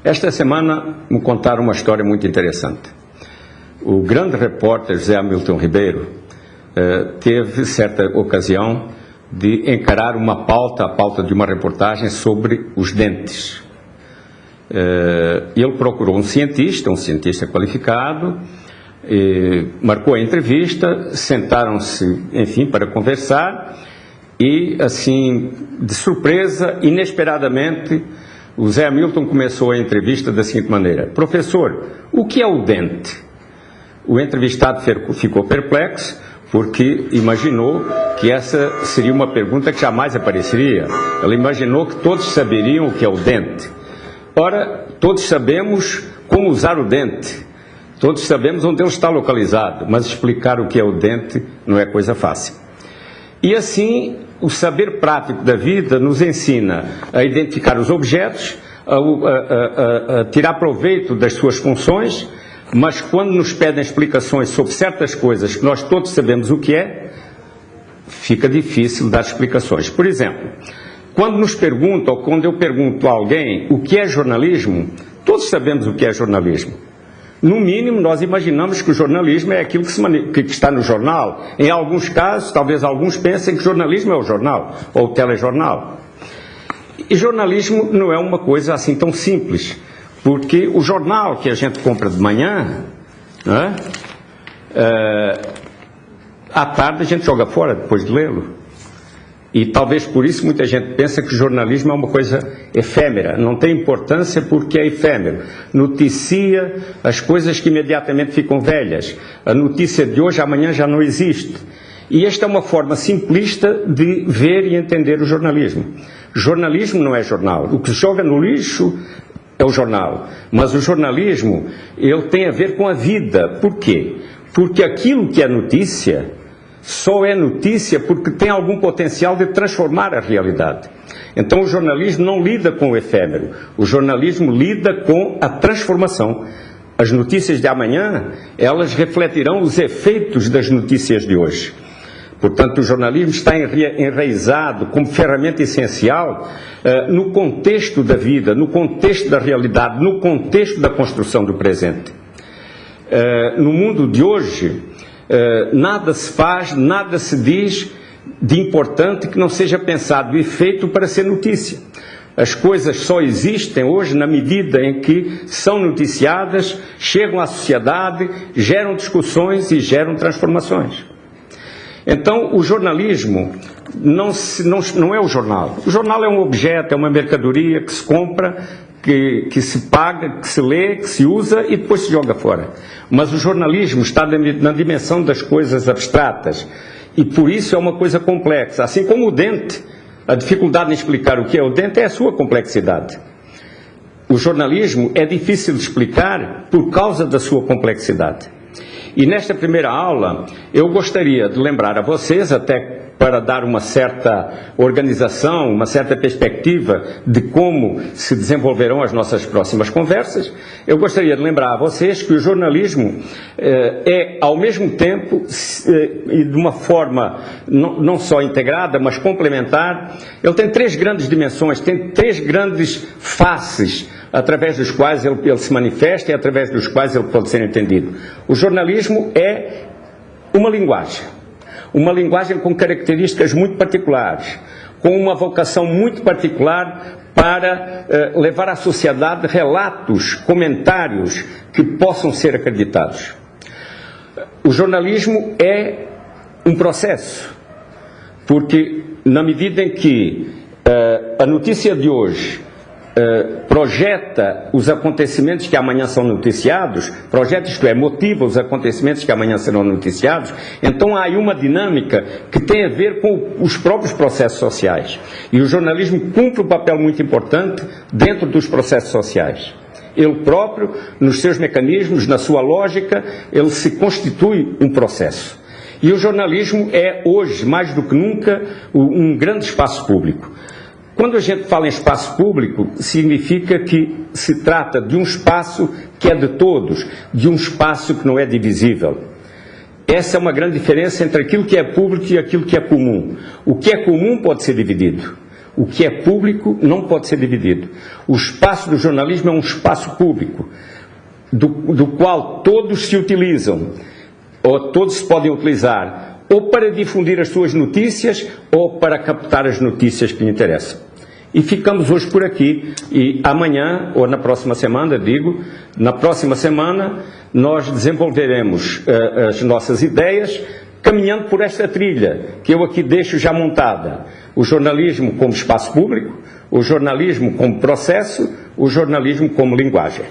Esta semana me contaram uma história muito interessante. O grande repórter José Hamilton Ribeiro teve certa ocasião de encarar uma pauta, a pauta de uma reportagem sobre os dentes. Ele procurou um cientista qualificado, marcou a entrevista, sentaram-se, enfim, para conversar e, assim, de surpresa, inesperadamente, o Zé Hamilton começou a entrevista da seguinte maneira: professor, o que é o dente? O entrevistado ficou perplexo, porque imaginou que essa seria uma pergunta que jamais apareceria. Ele imaginou que todos saberiam o que é o dente. Ora, todos sabemos como usar o dente, todos sabemos onde ele está localizado, mas explicar o que é o dente não é coisa fácil. E assim, o saber prático da vida nos ensina a identificar os objetos, a tirar proveito das suas funções, mas quando nos pedem explicações sobre certas coisas que nós todos sabemos o que é, fica difícil dar explicações. Por exemplo, quando nos perguntam, ou quando eu pergunto a alguém o que é jornalismo, todos sabemos o que é jornalismo. No mínimo, nós imaginamos que o jornalismo é aquilo que está no jornal. Em alguns casos, talvez alguns pensem que jornalismo é o jornal, ou o telejornal. E jornalismo não é uma coisa assim tão simples, porque o jornal que a gente compra de manhã, né, à tarde a gente joga fora depois de lê-lo. E talvez por isso muita gente pensa que o jornalismo é uma coisa efêmera, não tem importância porque é efêmero. Noticia as coisas que imediatamente ficam velhas. A notícia de hoje, amanhã já não existe. E esta é uma forma simplista de ver e entender o jornalismo. Jornalismo não é jornal. O que se joga no lixo é o jornal. Mas o jornalismo, ele tem a ver com a vida. Por quê? Porque aquilo que é notícia só é notícia porque tem algum potencial de transformar a realidade. Então o jornalismo não lida com o efêmero, o jornalismo lida com a transformação. As notícias de amanhã, elas refletirão os efeitos das notícias de hoje. Portanto, o jornalismo está enraizado como ferramenta essencial no contexto da vida, no contexto da realidade, no contexto da construção do presente. No mundo de hoje, nada se faz, nada se diz de importante que não seja pensado e feito para ser notícia. As coisas só existem hoje na medida em que são noticiadas, chegam à sociedade, geram discussões e geram transformações. Então, o jornalismo não é o jornal. O jornal é um objeto, é uma mercadoria que se compra, que se paga, que se lê, que se usa e depois se joga fora. Mas o jornalismo está na dimensão das coisas abstratas e por isso é uma coisa complexa. Assim como o dente, a dificuldade em explicar o que é o dente é a sua complexidade. O jornalismo é difícil de explicar por causa da sua complexidade. E nesta primeira aula eu gostaria de lembrar a vocês, até para dar uma certa organização, uma certa perspectiva de como se desenvolverão as nossas próximas conversas, eu gostaria de lembrar a vocês que o jornalismo é, ao mesmo tempo, e de uma forma não só integrada, mas complementar, ele tem três grandes dimensões, tem três grandes faces, através dos quais ele se manifesta e através dos quais ele pode ser entendido. O jornalismo é uma linguagem com características muito particulares, com uma vocação muito particular para levar à sociedade relatos, comentários que possam ser acreditados. O jornalismo é um processo, porque na medida em que a notícia de hoje projeta os acontecimentos que amanhã são noticiados, projeta, isto é, motiva os acontecimentos que amanhã serão noticiados, então há aí uma dinâmica que tem a ver com os próprios processos sociais. E o jornalismo cumpre um papel muito importante dentro dos processos sociais. Ele próprio, nos seus mecanismos, na sua lógica, ele se constitui um processo. E o jornalismo é hoje, mais do que nunca, um grande espaço público. Quando a gente fala em espaço público, significa que se trata de um espaço que é de todos, de um espaço que não é divisível. Essa é uma grande diferença entre aquilo que é público e aquilo que é comum. O que é comum pode ser dividido. O que é público não pode ser dividido. O espaço do jornalismo é um espaço público, do qual todos se utilizam, ou todos se podem utilizar, ou para difundir as suas notícias, ou para captar as notícias que lhe interessam. E ficamos hoje por aqui, e amanhã, ou na próxima semana, na próxima semana, nós desenvolveremos as nossas ideias, caminhando por esta trilha, que eu aqui deixo já montada. O jornalismo como espaço público, o jornalismo como processo, o jornalismo como linguagem.